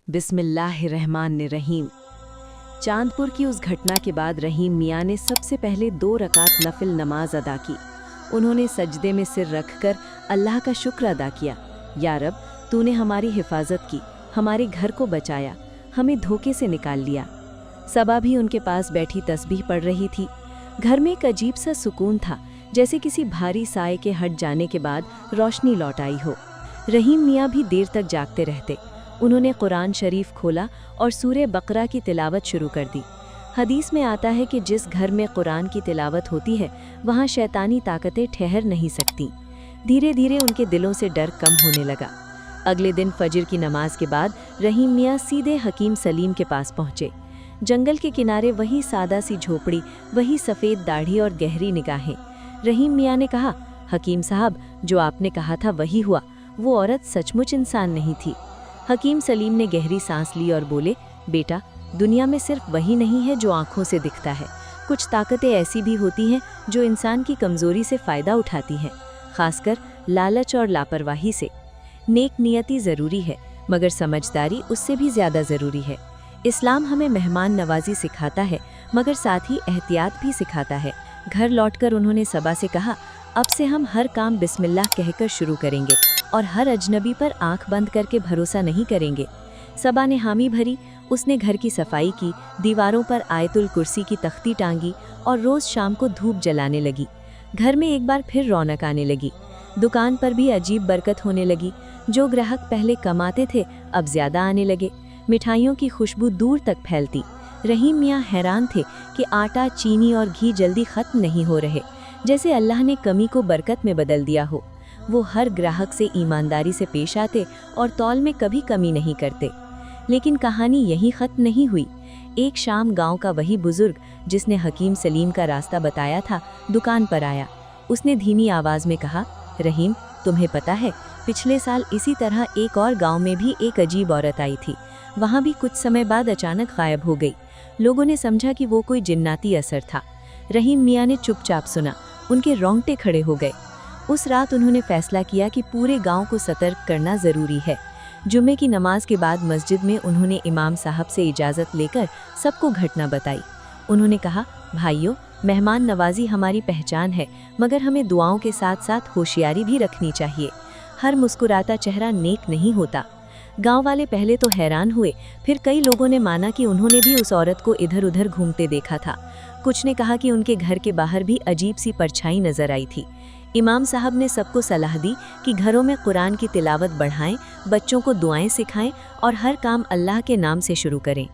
बिस्मिल्लाहिर्रहमानिर्रहीम। चांदपुर की उस घटना के बाद रहीम मियाँ ने सबसे पहले 2 रकात नफिल नमाज अदा की। उन्होंने सजदे में सिर रखकर अल्लाह का शुक्र अदा किया। या रब, तूने हमारी हिफाजत की, हमारे घर को बचाया, हमें धोखे से निकाल लिया। सबा भी उनके पास बैठी तस्बीह पढ़ रही थी। घर में एक अजीब सा सुकून था, जैसे किसी भारी साए के हट जाने के बाद रोशनी लौट आई हो। रहीम मियाँ भी देर तक जागते रहते। उन्होंने कुरान शरीफ खोला और सूरे बकरा की तिलावत शुरू कर दी। हदीस में आता है कि जिस घर में कुरान की तिलावत होती है वहाँ शैतानी ताकतें ठहर नहीं सकती। धीरे धीरे उनके दिलों से डर कम होने लगा। अगले दिन फजर की नमाज के बाद रहीम मियाँ सीधे हकीम सलीम के पास पहुँचे। जंगल के किनारे वही सादा सी झोपड़ी, वही सफ़ेद दाढ़ी और गहरी निगाहें। रहीम मियाँ ने कहा, हकीम साहब, जो आपने कहा था वही हुआ। वो औरत सचमुच इंसान नहीं थी। हकीम सलीम ने गहरी सांस ली और बोले, बेटा, दुनिया में सिर्फ वही नहीं है जो आँखों से दिखता है। कुछ ताकतें ऐसी भी होती हैं जो इंसान की कमज़ोरी से फ़ायदा उठाती हैं, खासकर लालच और लापरवाही से। नेक नियति ज़रूरी है, मगर समझदारी उससे भी ज़्यादा ज़रूरी है। इस्लाम हमें मेहमान नवाजी सिखाता है, मगर साथ ही एहतियात भी सिखाता है। घर लौटकर उन्होंने सबा से कहा, अब से हम हर काम बिस्मिल्लाह कहकर शुरू करेंगे और हर अजनबी पर आंख बंद करके भरोसा नहीं करेंगे। सबा ने हामी भरी। उसने घर की सफाई की, दीवारों पर आयतुल कुर्सी की तख्ती टांगी और रोज़ शाम को धूप जलाने लगी। घर में एक बार फिर रौनक आने लगी। दुकान पर भी अजीब बरकत होने लगी। जो ग्राहक पहले कम आते थे अब ज़्यादा आने लगे। मिठाइयों की खुशबू दूर तक फैलती। रहीम मियाँ हैरान थे कि आटा, चीनी और घी जल्दी ख़त्म नहीं हो रहे, जैसे अल्लाह ने कमी को बरकत में बदल दिया हो। वो हर ग्राहक से ईमानदारी से पेश आते और तौल में कभी कमी नहीं करते। लेकिन कहानी यहीं ख़त्म नहीं हुई। एक शाम गांव का वही बुजुर्ग जिसने हकीम सलीम का रास्ता बताया था, दुकान पर आया। उसने धीमी आवाज़ में कहा, रहीम, तुम्हें पता है, पिछले साल इसी तरह एक और गांव में भी एक अजीब औरत आई थी। वहाँ भी कुछ समय बाद अचानक गायब हो गई। लोगों ने समझा कि वो कोई जिन्नाती असर था। रहीम मियाँ ने चुपचाप सुना। उनके रोंगटे खड़े हो गए। उस रात उन्होंने फैसला किया कि पूरे गांव को सतर्क करना ज़रूरी है। जुम्मे की नमाज के बाद मस्जिद में उन्होंने इमाम साहब से इजाज़त लेकर सबको घटना बताई। उन्होंने कहा, भाइयों, मेहमान नवाजी हमारी पहचान है, मगर हमें दुआओं के साथ साथ होशियारी भी रखनी चाहिए। हर मुस्कुराता चेहरा नेक नहीं होता। गांव वाले पहले तो हैरान हुए, फिर कई लोगों ने माना कि उन्होंने भी उस औरत को इधर उधर घूमते देखा था। कुछ ने कहा कि उनके घर के बाहर भी अजीब सी परछाई नजर आई थी। इमाम साहब ने सबको सलाह दी कि घरों में कुरान की तिलावत बढ़ाएं, बच्चों को दुआएं सिखाएं और हर काम अल्लाह के नाम से शुरू करें।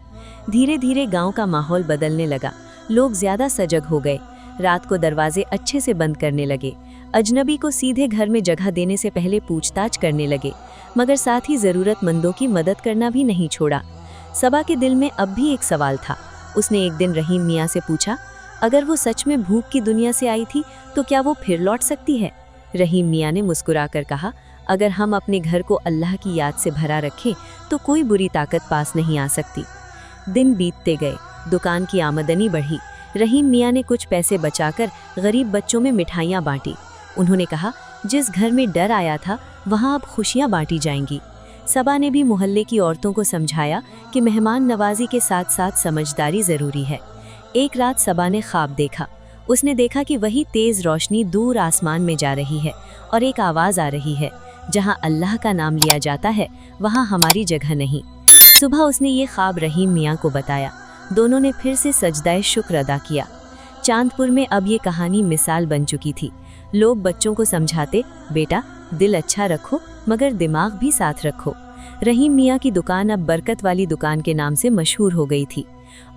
धीरे धीरे गांव का माहौल बदलने लगा। लोग ज़्यादा सजग हो गए। रात को दरवाजे अच्छे से बंद करने लगे। अजनबी को सीधे घर में जगह देने से पहले पूछताछ करने लगे, मगर साथ ही ज़रूरतमंदों की मदद करना भी नहीं छोड़ा। सबा के दिल में अब भी एक सवाल था। उसने एक दिन रहीम मियाँ से पूछा, अगर वो सच में भूख की दुनिया से आई थी तो क्या वो फिर लौट सकती है? रहीम मियाँ ने मुस्कुराकर कहा, अगर हम अपने घर को अल्लाह की याद से भरा रखें तो कोई बुरी ताकत पास नहीं आ सकती। दिन बीतते गए, दुकान की आमदनी बढ़ी। रहीम मियाँ ने कुछ पैसे बचाकर गरीब बच्चों में मिठाइयाँ बांटी। उन्होंने कहा, जिस घर में डर आया था वहाँ अब खुशियाँ बांटी जाएंगी। सबा ने भी मोहल्ले की औरतों को समझाया कि मेहमान नवाजी के साथ साथ समझदारी ज़रूरी है। एक रात सबा ने ख्वाब देखा। उसने देखा कि वही तेज़ रोशनी दूर आसमान में जा रही है और एक आवाज़ आ रही है, जहाँ अल्लाह का नाम लिया जाता है वहाँ हमारी जगह नहीं। सुबह उसने ये ख्वाब रहीम मियाँ को बताया। दोनों ने फिर से सजदाए शुक्र अदा किया। चांदपुर में अब ये कहानी मिसाल बन चुकी थी। लोग बच्चों को समझाते, बेटा, दिल अच्छा रखो मगर दिमाग भी साथ रखो। रहीम मियाँ की दुकान अब बरकत वाली दुकान के नाम से मशहूर हो गई थी।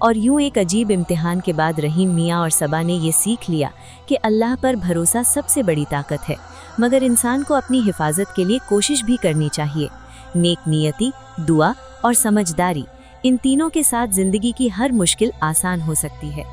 और यूं एक अजीब इम्तिहान के बाद रहीम मियाँ और सबा ने ये सीख लिया कि अल्लाह पर भरोसा सबसे बड़ी ताकत है, मगर इंसान को अपनी हिफाजत के लिए कोशिश भी करनी चाहिए। नेक नियति, दुआ और समझदारी, इन तीनों के साथ ज़िंदगी की हर मुश्किल आसान हो सकती है।